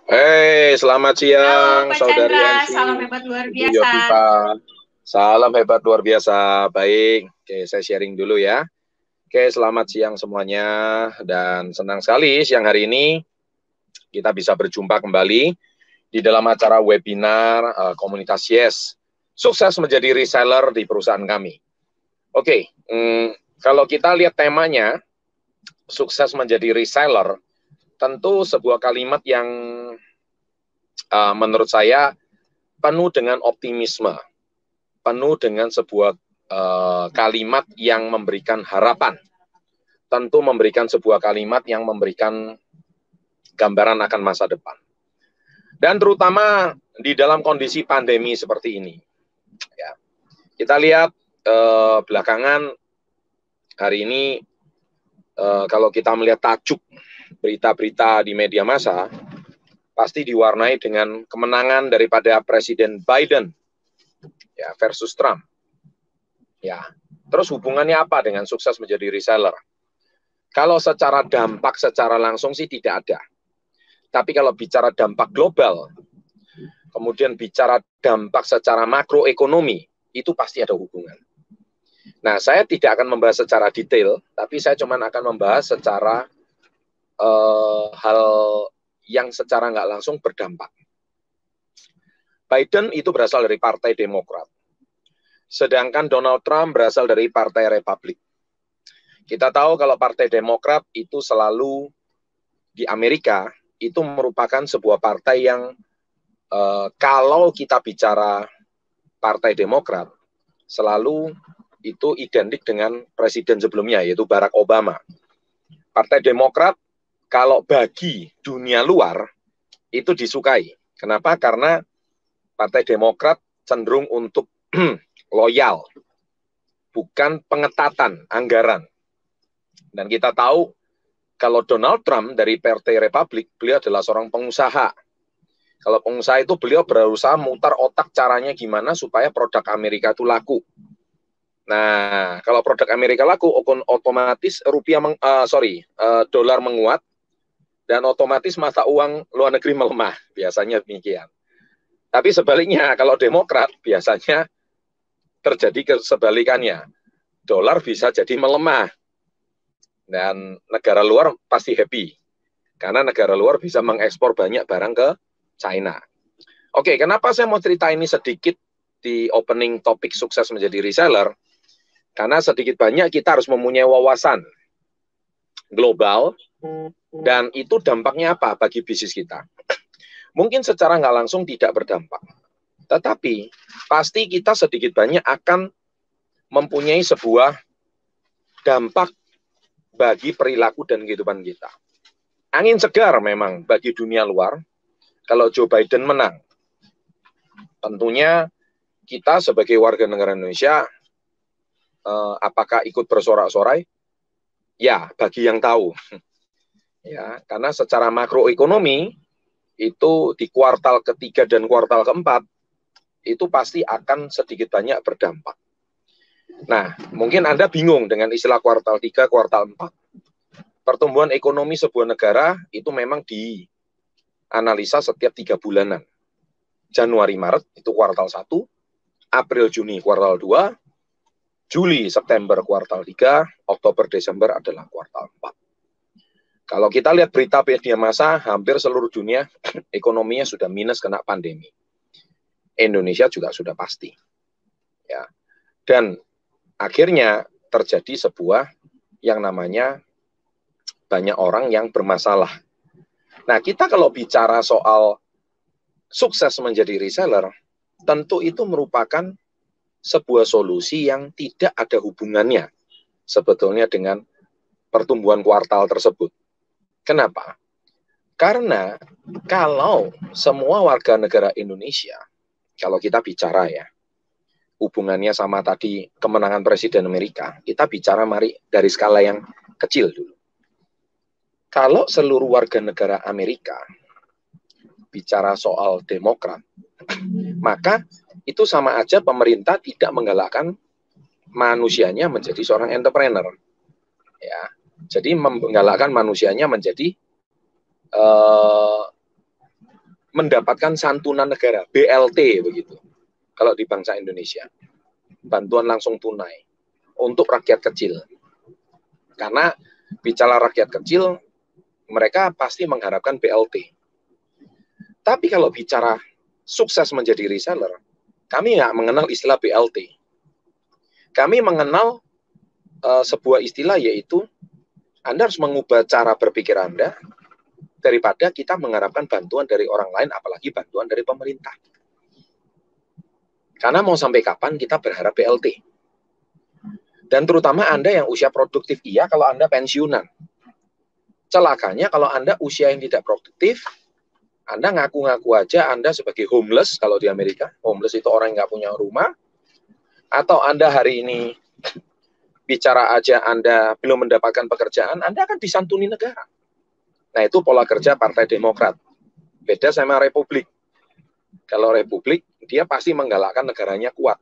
Selamat Halo siang, Pak Saudari Chandra, Ensi, salam hebat luar Ibu biasa. Yovita. Salam hebat luar biasa. Baik, oke, saya sharing dulu ya. Oke, selamat siang semuanya. Dan senang sekali siang hari ini kita bisa berjumpa kembali di dalam acara webinar Komunitas Yes. Sukses menjadi reseller di perusahaan kami. Oke, kalau kita lihat temanya, sukses menjadi reseller, tentu sebuah kalimat yang menurut saya penuh dengan optimisme, penuh dengan sebuah kalimat yang memberikan harapan, tentu memberikan sebuah kalimat yang memberikan gambaran akan masa depan. Dan terutama di dalam kondisi pandemi seperti ini. Ya. Kita lihat belakangan hari ini, kalau kita melihat tajuk berita-berita di media massa, pasti diwarnai dengan kemenangan daripada Presiden Biden ya, versus Trump. Ya, terus hubungannya apa dengan sukses menjadi reseller? Kalau secara dampak secara langsung sih tidak ada. Tapi kalau bicara dampak global, kemudian bicara dampak secara makroekonomi, itu pasti ada hubungan. Nah, saya tidak akan membahas secara detail, tapi saya cuma akan membahas secara hal yang secara nggak langsung berdampak. Biden itu berasal dari Partai Demokrat. Sedangkan Donald Trump berasal dari Partai Republik. Kita tahu kalau Partai Demokrat itu selalu di Amerika, itu merupakan sebuah partai yang kalau kita bicara Partai Demokrat, selalu itu identik dengan presiden sebelumnya, yaitu Barack Obama. Partai Demokrat, kalau bagi dunia luar, itu disukai. Kenapa? Karena Partai Demokrat cenderung untuk loyal, bukan pengetatan anggaran. Dan kita tahu, kalau Donald Trump dari Partai Republik, beliau adalah seorang pengusaha. Kalau pengusaha itu beliau berusaha mutar otak caranya gimana supaya produk Amerika itu laku. Nah, kalau produk Amerika laku, otomatis dolar menguat dan otomatis mata uang luar negeri melemah. Biasanya demikian. Tapi sebaliknya, kalau Demokrat biasanya terjadi kesebalikannya. Dolar bisa jadi melemah. Dan negara luar pasti happy. Karena negara luar bisa mengekspor banyak barang ke China. Oke, kenapa saya mau cerita ini sedikit di opening topik sukses menjadi reseller? Karena sedikit banyak kita harus mempunyai wawasan global, dan itu dampaknya apa bagi bisnis kita. Mungkin secara nggak langsung tidak berdampak, tetapi pasti kita sedikit banyak akan mempunyai sebuah dampak bagi perilaku dan kehidupan kita. Angin segar memang bagi dunia luar kalau Joe Biden menang. Tentunya kita sebagai warga negara Indonesia, apakah ikut bersorak-sorai? Ya, bagi yang tahu. Ya, karena secara makroekonomi itu di kuartal ketiga dan kuartal keempat itu pasti akan sedikit banyak berdampak. Nah, mungkin Anda bingung dengan istilah kuartal 3, kuartal 4. Pertumbuhan ekonomi sebuah negara itu memang dianalisa setiap 3 bulanan. Januari, Maret itu kuartal 1, April, Juni kuartal 2, Juli, September kuartal 3, Oktober, Desember adalah kuartal 4. Kalau kita lihat berita media massa, hampir seluruh dunia ekonominya sudah minus kena pandemi. Indonesia juga sudah pasti. Ya. Dan akhirnya terjadi sebuah yang namanya banyak orang yang bermasalah. Nah, kita kalau bicara soal sukses menjadi reseller, tentu itu merupakan sebuah solusi yang tidak ada hubungannya sebetulnya dengan pertumbuhan kuartal tersebut. Kenapa? Karena kalau semua warga negara Indonesia, kalau kita bicara ya, hubungannya sama tadi kemenangan Presiden Amerika, kita bicara mari dari skala yang kecil dulu. Kalau seluruh warga negara Amerika bicara soal Demokrat, maka itu sama aja pemerintah tidak menggalakkan manusianya menjadi seorang entrepreneur. Ya, jadi menggalakkan manusianya menjadi mendapatkan santunan negara, BLT begitu. Kalau di bangsa Indonesia, bantuan langsung tunai untuk rakyat kecil. Karena bicara rakyat kecil, mereka pasti mengharapkan BLT. Tapi kalau bicara sukses menjadi reseller, kami nggak mengenal istilah BLT. Kami mengenal sebuah istilah, yaitu Anda harus mengubah cara berpikir Anda daripada kita mengharapkan bantuan dari orang lain, apalagi bantuan dari pemerintah. Karena mau sampai kapan kita berharap BLT? Dan terutama Anda yang usia produktif, iya kalau Anda pensiunan. Celakanya kalau Anda usia yang tidak produktif, Anda ngaku-ngaku aja Anda sebagai homeless, kalau di Amerika. Homeless itu orang yang nggak punya rumah. Atau Anda hari ini bicara aja Anda belum mendapatkan pekerjaan, Anda akan disantuni negara. Nah, itu pola kerja Partai Demokrat. Beda sama Republik. Kalau Republik, dia pasti menggalakkan negaranya kuat.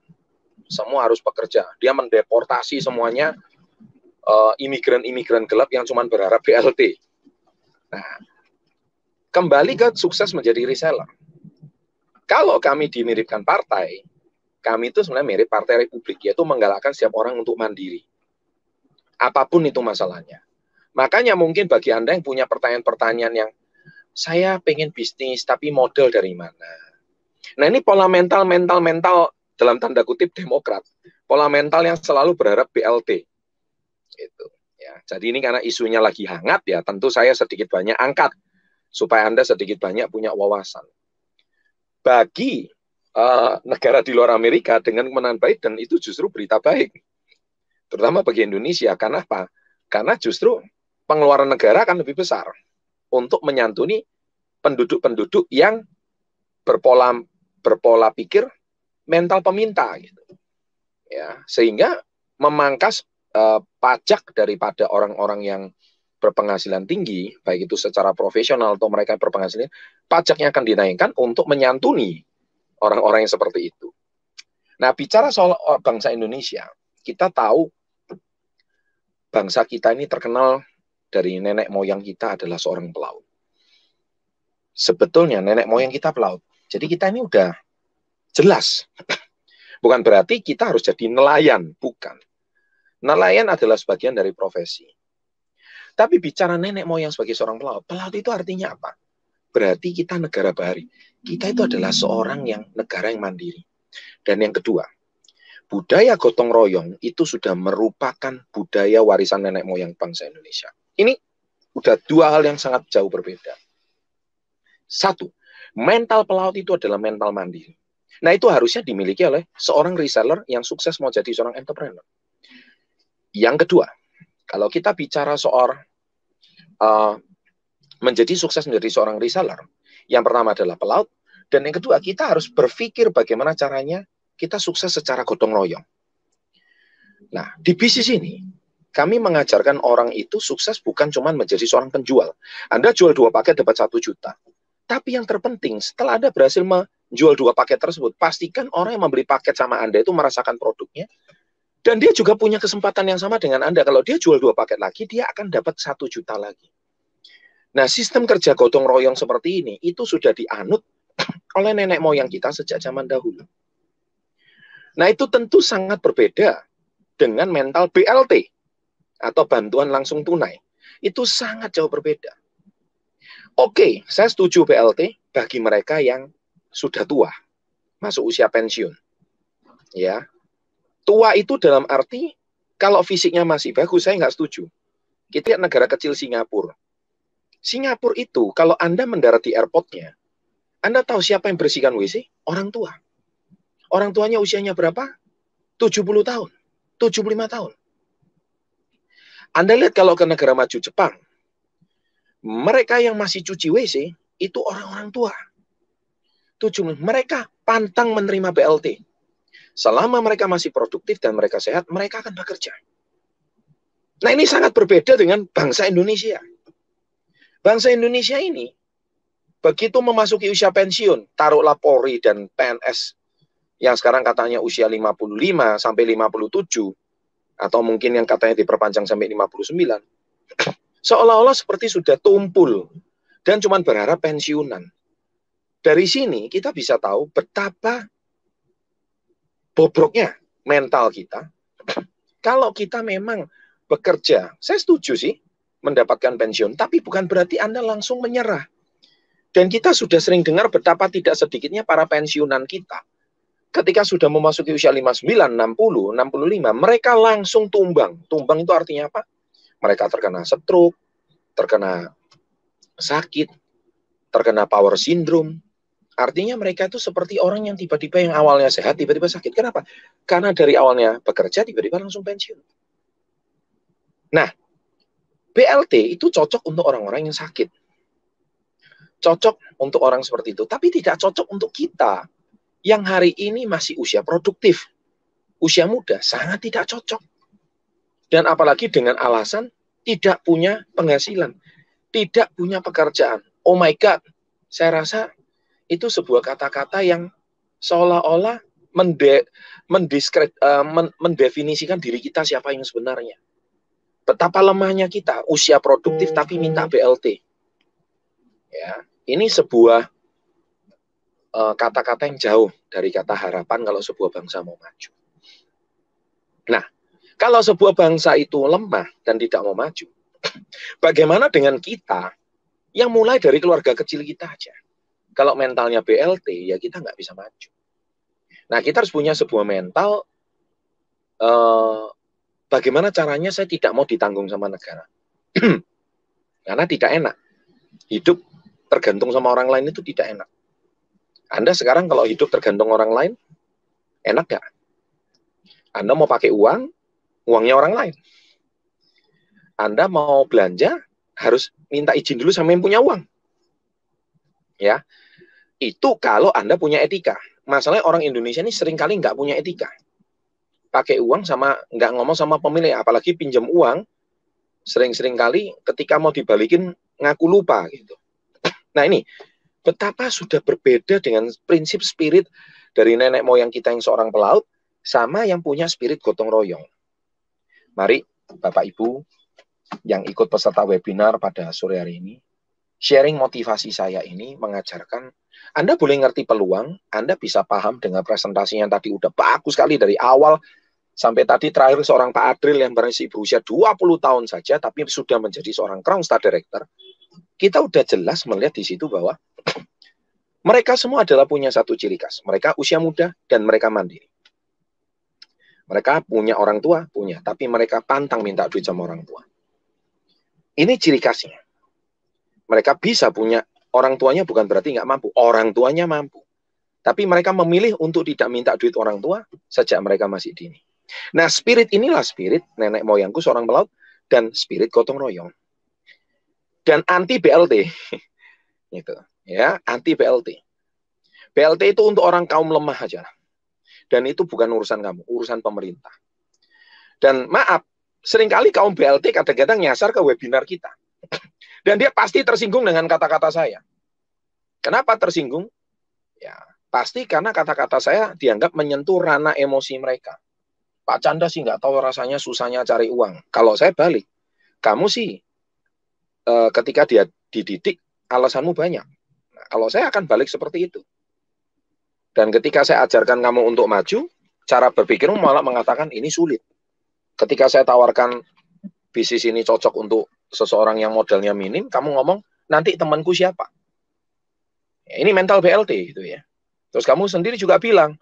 Semua harus bekerja. Dia mendeportasi semuanya imigran-imigran gelap yang cuma berharap BLT. Nah, kembali ke sukses menjadi reseller. Kalau kami dimiripkan partai, kami itu sebenarnya mirip Partai Republik, yaitu menggalakkan setiap orang untuk mandiri. Apapun itu masalahnya. Makanya mungkin bagi Anda yang punya pertanyaan-pertanyaan yang, saya pengen bisnis, tapi modal dari mana? Nah, ini pola mental dalam tanda kutip Demokrat. Pola mental yang selalu berharap BLT. Itu. Ya, jadi ini karena isunya lagi hangat, ya tentu saya sedikit banyak angkat supaya Anda sedikit banyak punya wawasan. Bagi negara di luar Amerika dengan kemenangan Biden itu justru berita baik, terutama bagi Indonesia. Karena apa? Karena justru pengeluaran negara akan lebih besar untuk menyantuni penduduk-penduduk yang berpola pikir mental peminta, gitu. Ya, sehingga memangkas pajak daripada orang-orang yang berpenghasilan tinggi, baik itu secara profesional atau mereka berpenghasilan, pajaknya akan dinaikkan untuk menyantuni orang-orang yang seperti itu. Nah, bicara soal bangsa Indonesia, kita tahu bangsa kita ini terkenal dari nenek moyang kita adalah seorang pelaut. Sebetulnya nenek moyang kita pelaut. Jadi kita ini udah jelas. Bukan berarti kita harus jadi nelayan, bukan. Nelayan adalah sebagian dari profesi. Tapi bicara nenek moyang sebagai seorang pelaut, pelaut itu artinya apa? Berarti kita negara bahari. Kita itu adalah seorang yang negara yang mandiri. Dan yang kedua, budaya gotong royong itu sudah merupakan budaya warisan nenek moyang bangsa Indonesia. Ini udah dua hal yang sangat jauh berbeda. Satu, mental pelaut itu adalah mental mandiri. Nah, itu harusnya dimiliki oleh seorang reseller yang sukses mau jadi seorang entrepreneur. Yang kedua, kalau kita bicara soal menjadi sukses menjadi seorang reseller, yang pertama adalah pelaut, dan yang kedua kita harus berpikir bagaimana caranya kita sukses secara gotong royong. Nah, di bisnis ini kami mengajarkan orang itu sukses bukan cuma menjadi seorang penjual. Anda jual 2 paket dapat 1 juta. Tapi yang terpenting setelah Anda berhasil menjual 2 paket tersebut, pastikan orang yang membeli paket sama Anda itu merasakan produknya, dan dia juga punya kesempatan yang sama dengan Anda. Kalau dia jual 2 paket lagi, dia akan dapat 1 juta lagi. Nah, sistem kerja gotong royong seperti ini, itu sudah dianut oleh nenek moyang kita sejak zaman dahulu. Nah, itu tentu sangat berbeda dengan mental BLT, atau bantuan langsung tunai. Itu sangat jauh berbeda. Oke, saya setuju BLT bagi mereka yang sudah tua, masuk usia pensiun. Ya, tua itu dalam arti, kalau fisiknya masih bagus, saya nggak setuju. Kita lihat negara kecil Singapura. Singapura itu, kalau Anda mendarat di airportnya, Anda tahu siapa yang bersihkan WC? Orang tua. Orang tuanya usianya berapa? 70 tahun, 75 tahun. Anda lihat kalau ke negara maju Jepang, mereka yang masih cuci WC, itu orang-orang tua. Mereka pantang menerima BLT. Selama mereka masih produktif dan mereka sehat, mereka akan bekerja. Nah, ini sangat berbeda dengan bangsa Indonesia. Bangsa Indonesia ini, begitu memasuki usia pensiun, taruhlah Polri dan PNS, yang sekarang katanya usia 55 sampai 57, atau mungkin yang katanya diperpanjang sampai 59, seolah-olah seperti sudah tumpul, dan cuma berharap pensiunan. Dari sini kita bisa tahu betapa bobroknya mental kita. Kalau kita memang bekerja, saya setuju sih mendapatkan pensiun, tapi bukan berarti Anda langsung menyerah. Dan kita sudah sering dengar betapa tidak sedikitnya para pensiunan kita, ketika sudah memasuki usia 59, 60, 65, mereka langsung tumbang. Tumbang itu artinya apa? Mereka terkena stroke, terkena sakit, terkena power syndrome. Artinya mereka itu seperti orang yang tiba-tiba yang awalnya sehat, tiba-tiba sakit. Kenapa? Karena dari awalnya bekerja, tiba-tiba langsung pensiun. Nah, BLT itu cocok untuk orang-orang yang sakit. Cocok untuk orang seperti itu. Tapi tidak cocok untuk kita yang hari ini masih usia produktif. Usia muda, sangat tidak cocok. Dan apalagi dengan alasan tidak punya penghasilan. Tidak punya pekerjaan. Oh my God, saya rasa itu sebuah kata-kata yang seolah-olah mendefinisikan diri kita siapa yang sebenarnya. Betapa lemahnya kita, usia produktif tapi minta BLT. Ya, ini sebuah kata-kata yang jauh dari kata harapan kalau sebuah bangsa mau maju. Nah, kalau sebuah bangsa itu lemah dan tidak mau maju, bagaimana dengan kita yang mulai dari keluarga kecil kita aja? Kalau mentalnya BLT, ya kita nggak bisa maju. Nah, kita harus punya sebuah mental, bagaimana caranya saya tidak mau ditanggung sama negara. Karena tidak enak. Hidup tergantung sama orang lain itu tidak enak. Anda sekarang kalau hidup tergantung orang lain, enak nggak? Anda mau pakai uang, uangnya orang lain. Anda mau belanja, harus minta izin dulu sama yang punya uang. Ya, itu kalau Anda punya etika. Masalahnya orang Indonesia ini seringkali nggak punya etika. Pakai uang sama nggak ngomong sama pemilik, apalagi pinjam uang, sering-sering kali ketika mau dibalikin ngaku lupa gitu. Nah ini, betapa sudah berbeda dengan prinsip spirit dari nenek moyang kita yang seorang pelaut, sama yang punya spirit gotong royong. Mari Bapak Ibu yang ikut peserta webinar pada sore hari ini, sharing motivasi saya ini mengajarkan, Anda boleh ngerti peluang, Anda bisa paham dengan presentasi yang tadi udah bagus sekali dari awal, sampai tadi terakhir seorang Pak Adril yang masih berusia 20 tahun saja, tapi sudah menjadi seorang Crown Star Director. Kita udah jelas melihat di situ bahwa mereka semua adalah punya satu ciri khas. Mereka usia muda dan mereka mandiri. Mereka punya orang tua, punya. Tapi mereka pantang minta duit sama orang tua. Ini ciri khasnya. Mereka bisa punya, orang tuanya bukan berarti nggak mampu. Orang tuanya mampu. Tapi mereka memilih untuk tidak minta duit orang tua sejak mereka masih dini. Nah, spirit inilah spirit nenek moyangku seorang pelaut dan spirit gotong royong. Dan anti BLT. Gitu. Ya, anti BLT. BLT itu untuk orang kaum lemah aja. Dan itu bukan urusan kamu, urusan pemerintah. Dan maaf, seringkali kaum BLT kadang-kadang nyasar ke webinar kita. Dan dia pasti tersinggung dengan kata-kata saya. Kenapa tersinggung? Ya, pasti karena kata-kata saya dianggap menyentuh ranah emosi mereka. Pak Chandra sih nggak tahu rasanya susahnya cari uang. Kalau saya balik, kamu sih ketika dia dididik, alasanmu banyak. Nah, kalau saya akan balik seperti itu. Dan ketika saya ajarkan kamu untuk maju, cara berpikirmu malah mengatakan ini sulit. Ketika saya tawarkan bisnis ini cocok untuk seseorang yang modalnya minim, kamu ngomong, nanti temanku siapa? Ya, ini mental BLT gitu ya. Terus kamu sendiri juga bilang,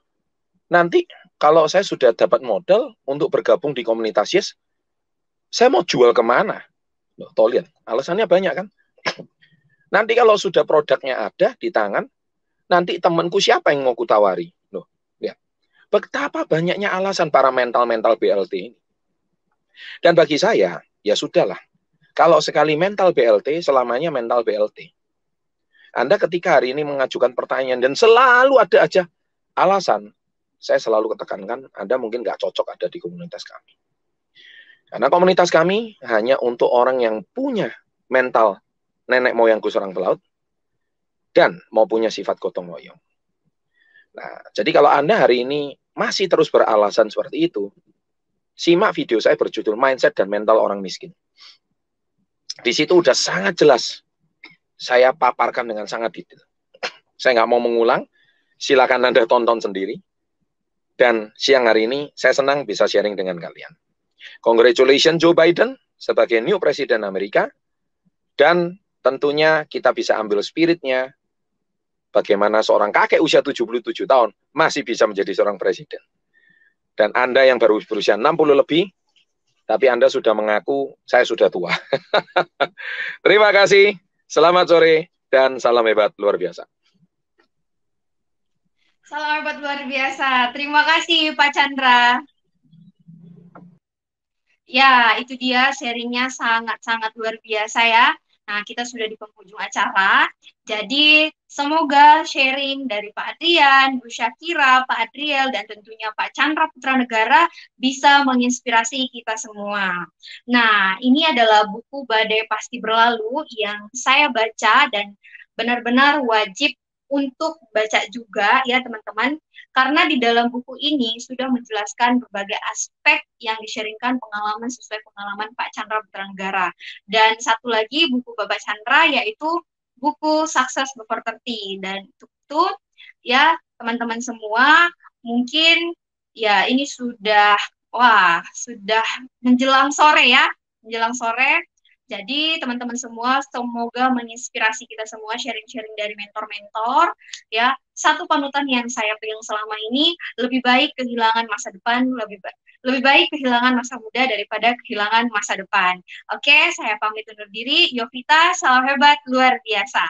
nanti kalau saya sudah dapat modal untuk bergabung di komunitas Yes, saya mau jual kemana? Loh, toh lihat, alasannya banyak kan? Nanti kalau sudah produknya ada di tangan, nanti temanku siapa yang mau kutawari? Loh, lihat. Betapa banyaknya alasan para mental-mental BLT ini. Dan bagi saya, ya sudahlah. Kalau sekali mental BLT, selamanya mental BLT. Anda ketika hari ini mengajukan pertanyaan dan selalu ada aja alasan, saya selalu ketekankan, Anda mungkin nggak cocok ada di komunitas kami. Karena komunitas kami hanya untuk orang yang punya mental nenek moyangku seorang pelaut dan mau punya sifat gotong royong. Nah, jadi kalau Anda hari ini masih terus beralasan seperti itu, simak video saya berjudul Mindset dan Mental Orang Miskin. Di situ udah sangat jelas saya paparkan dengan sangat detail. Saya nggak mau mengulang, silakan Anda tonton sendiri. Dan siang hari ini saya senang bisa sharing dengan kalian. Congratulations Joe Biden sebagai new presiden Amerika. Dan tentunya kita bisa ambil spiritnya bagaimana seorang kakek usia 77 tahun masih bisa menjadi seorang presiden. Dan Anda yang baru berusia 60 lebih, tapi Anda sudah mengaku saya sudah tua. Terima kasih, selamat sore, dan salam hebat luar biasa. Salam hebat luar biasa. Terima kasih Pak Chandra. Ya, itu dia sharingnya sangat-sangat luar biasa ya. Nah, kita sudah di penghujung acara. Jadi, semoga sharing dari Pak Adrian, Bu Syakira, Pak Adriel, dan tentunya Pak Chandra Putra Negara bisa menginspirasi kita semua. Nah, ini adalah buku Badai Pasti Berlalu yang saya baca dan benar-benar wajib untuk baca juga ya teman-teman. Karena di dalam buku ini sudah menjelaskan berbagai aspek yang di-sharingkan pengalaman sesuai pengalaman Pak Chandra Putra Negara. Dan satu lagi buku Bapak Chandra yaitu buku Success Before 30. Dan itu ya teman-teman semua mungkin ya ini sudah sudah menjelang sore ya, menjelang sore. Jadi teman-teman semua semoga menginspirasi kita semua sharing-sharing dari mentor-mentor ya. Satu panutan yang saya pegang selama ini, lebih baik kehilangan masa depan, lebih baik kehilangan masa muda daripada kehilangan masa depan. Oke, saya pamit undur diri. Yovita, salam hebat luar biasa.